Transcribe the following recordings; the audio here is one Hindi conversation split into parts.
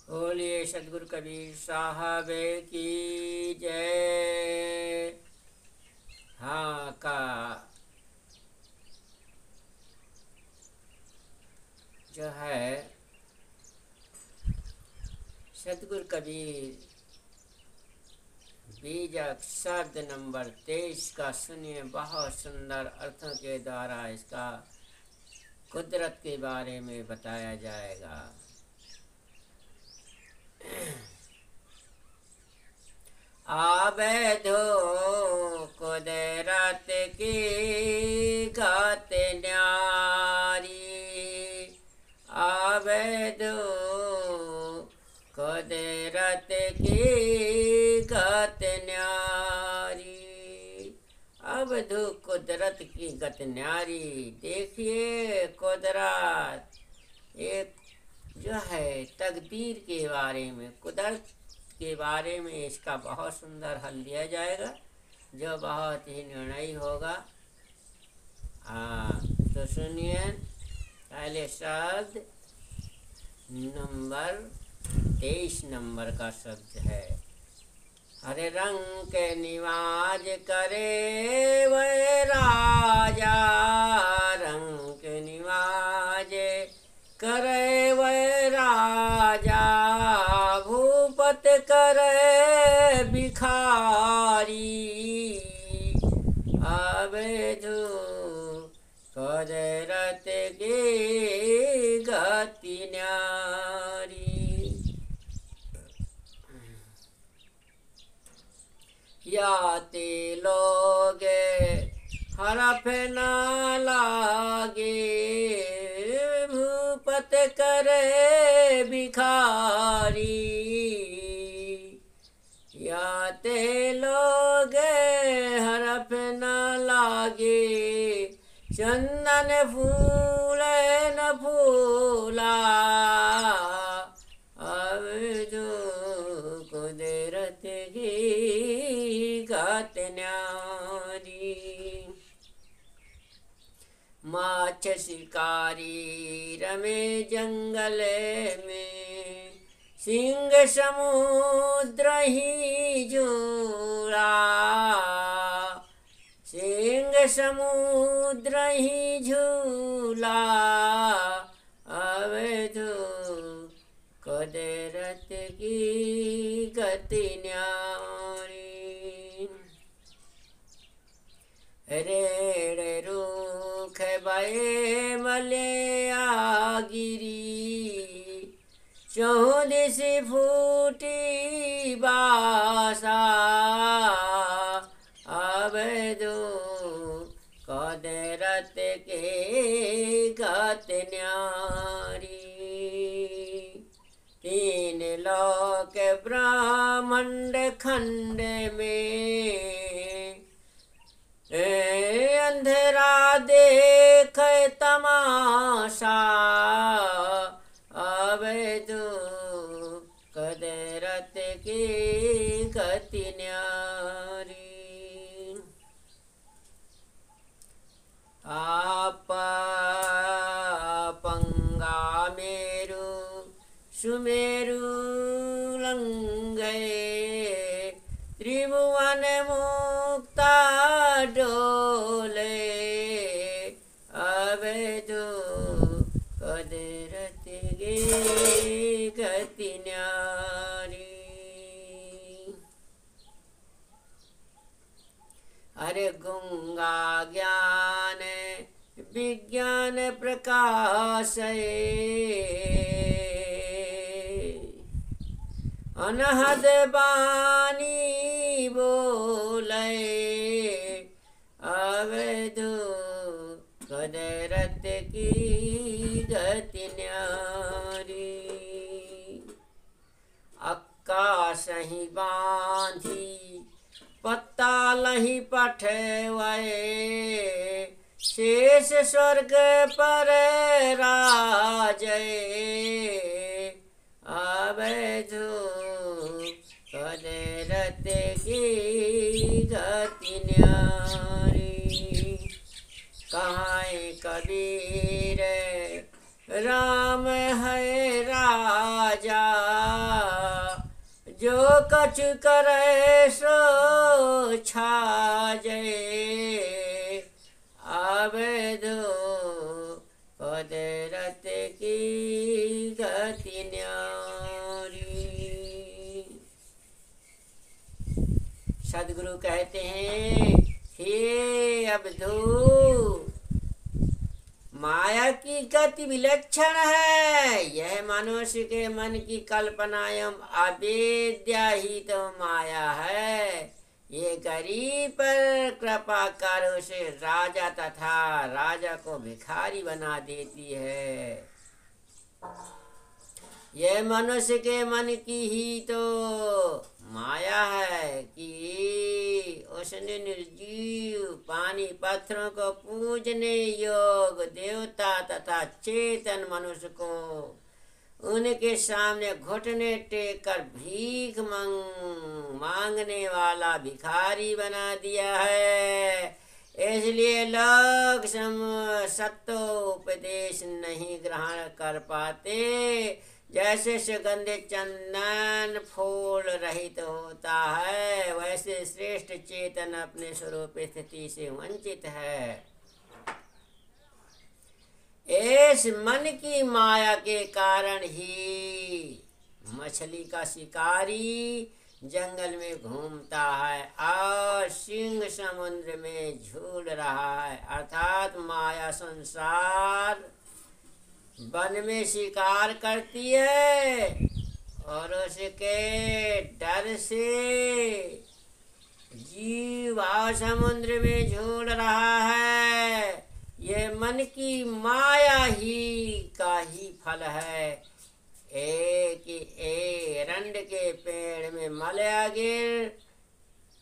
बोलिए सदगुरु कबीर साहब की जय। हाँ का जो है सदगुरु कबीर बीजक शब्द नंबर 23 का सुनिए। बहुत सुंदर अर्थों के द्वारा इसका कुदरत के बारे में बताया जाएगा। आवे धो कुदरत की गात न्यारी, आवे धो कुदरत की गात न्यारी। अब धो कुदरत की गत न्यारी। देखिए कुदरत एक जो है तकदीर के बारे में, कुदरत के बारे में इसका बहुत सुंदर हल दिया जाएगा जो बहुत ही निर्णयी होगा। तो सुनिए, पहले शब्द नंबर 23 नंबर का शब्द है। हरे रंग के निवाज करे वह राजा, रंग के निवाज करे वह राजा, भूपत करे भिखारी। आवे धो कुदरत की गति न्यारी। याते लोग हरफ न लागे, भूपत करे भिखारी। याते लोग हरफ न लागे, चंदन फूल न फूला। अब जो कुदरत की गात न्यारी। माछ शिकारी रमे जंगल में, सिंह समुद्र ही झूला, सिंह समुद्र ही झूला। अब तो कुदरत की गति न्यारी। रेड़ रूख बये मलया गिरी, चौदिस फूटी बासा। अब दो कुदरत के गत न्यारी। तीन लोक ब्रह्मांड खंड में, अंधेरा देख तमाशा। अब दो कुदरत की गति न्यारी। आप पंगा मेरु सुमेरु लंगे, त्रिभुवन मुक्ता डोले। अब दो कुदरत की गति न्यारी। अरे गंगा ज्ञान विज्ञान प्रकाश, अनहद बानी बोले। अब दो कुदरत की गति न्यारी। अक्का सही बांधी पत्ता लही पठवए, शेष स्वर्ग पर राजय। अब जो कुदरत की गति न्यारी। कहाँ कबीर राम है राजा, जो कछु करे सो छाजे, अवधु कुदरत की गति न्यारी। सदगुरु कहते हैं, हे अवधू, माया की गति विलक्षण है। यह मनुष्य के मन की कल्पना एवं अविद्या ही तो माया है। ये गरीब पर कृपा कर उसे राजा तथा राजा को भिखारी बना देती है। यह मनुष्य के मन की ही तो माया है कि उसने निर्जीव पानी पत्थरों को पूजने योग देवता तथा चेतन मनुष्य को उनके सामने घुटने टेक कर भीख मांगने वाला भिखारी बना दिया है। इसलिए लोग सत्योपदेश नहीं ग्रहण कर पाते। जैसे सुगंधित चंदन फूल रहित होता है, वैसे श्रेष्ठ चेतन अपने स्वरूप स्थिति से वंचित है। इस मन की माया के कारण ही मछली का शिकारी जंगल में घूमता है और सिंह समुद्र में झूल रहा है। अर्थात माया संसार वन में शिकार करती है और उसके डर से जीव समुद्र में झूल रहा है। ये मन की माया ही का ही फल है। एरंड के पेड़ में मलया गिर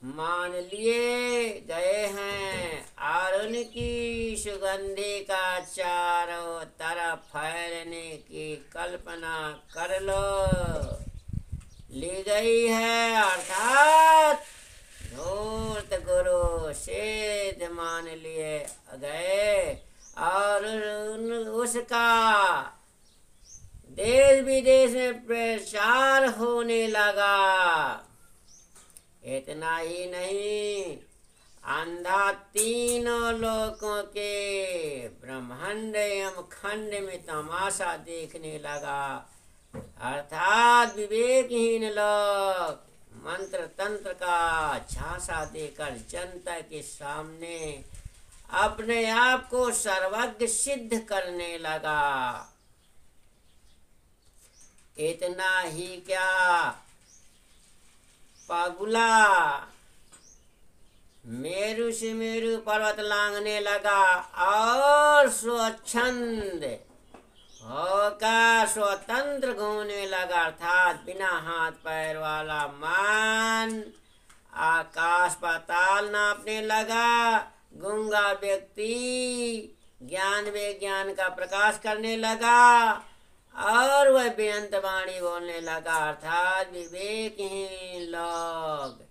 मान लिए गए हैं और उनकी सुगंधि का चारों तरफ फैलने की कल्पना कर ली गई है। अर्थात धूर्त गुरु सिद्ध मान लिए गए और उसका देश विदेश में प्रचार होने लगा। इतना ही नहीं, अंधा तीनों लोकों के ब्रह्मांड एवं खंड में तमाशा देखने लगा। अर्थात विवेकहीन लोग मंत्र तंत्र का झांसा देकर जनता के सामने अपने आप को सर्वज्ञ सिद्ध करने लगा। इतना ही क्या, पगुला मेरु से मेरु पर्वत लांघने लगा और स्वच्छंद होकर स्वतंत्र घूमने लगा। अर्थात बिना हाथ पैर वाला मन आकाश पाताल नापने लगा। गूंगा व्यक्ति ज्ञान विज्ञान का प्रकाश करने लगा और वह बेअंत वाणी बोलने लगा। अर्थात विवेकहीन लोग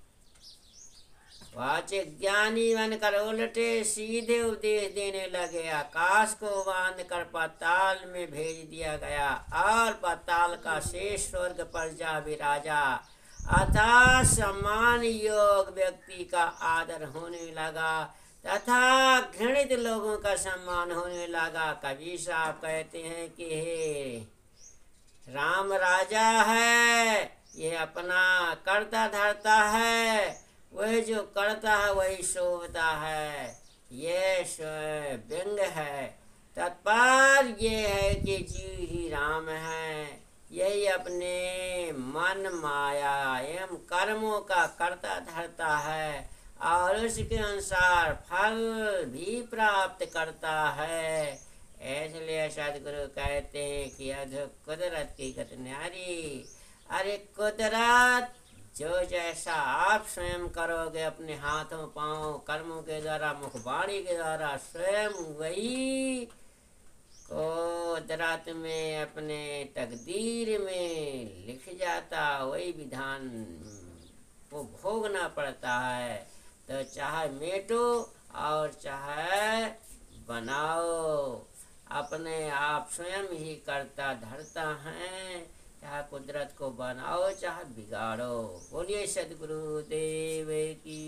वाचिक ज्ञानी बनकर उल्टे सीधे उपदेश देने लगे। आकाश को बांध कर पाताल में भेज दिया गया और पाताल का शेष स्वर्ग पर जा विराजा। अर्थात सम्मान योग व्यक्ति का आदर होने लगा तथा घृणित लोगों का सम्मान होने लगा। कबीर साहब कहते हैं कि हे राम राजा है, ये अपना करता धरता है, वह जो करता है वही शोभता है। ये व्यंग है। तत्पर ये है कि जीव ही राम है। यही अपने मन माया एवं कर्मों का करता धरता है और उसके अनुसार फल भी प्राप्त करता है। इसलिए सदगुरु कहते हैं कि अधो कुदरत की गत न्यारी। अरे कुदरत जो जैसा आप स्वयं करोगे अपने हाथों पांव कर्मों के द्वारा मुख वाणी के द्वारा, स्वयं वही कुदरत में अपने तकदीर में लिख जाता, वही विधान को भोगना पड़ता है। तो चाहे मेटो और चाहे बनाओ, अपने आप स्वयं ही करता धरता है। चाहे कुदरत को बनाओ चाहे बिगाड़ो। बोलिए सदगुरु देव की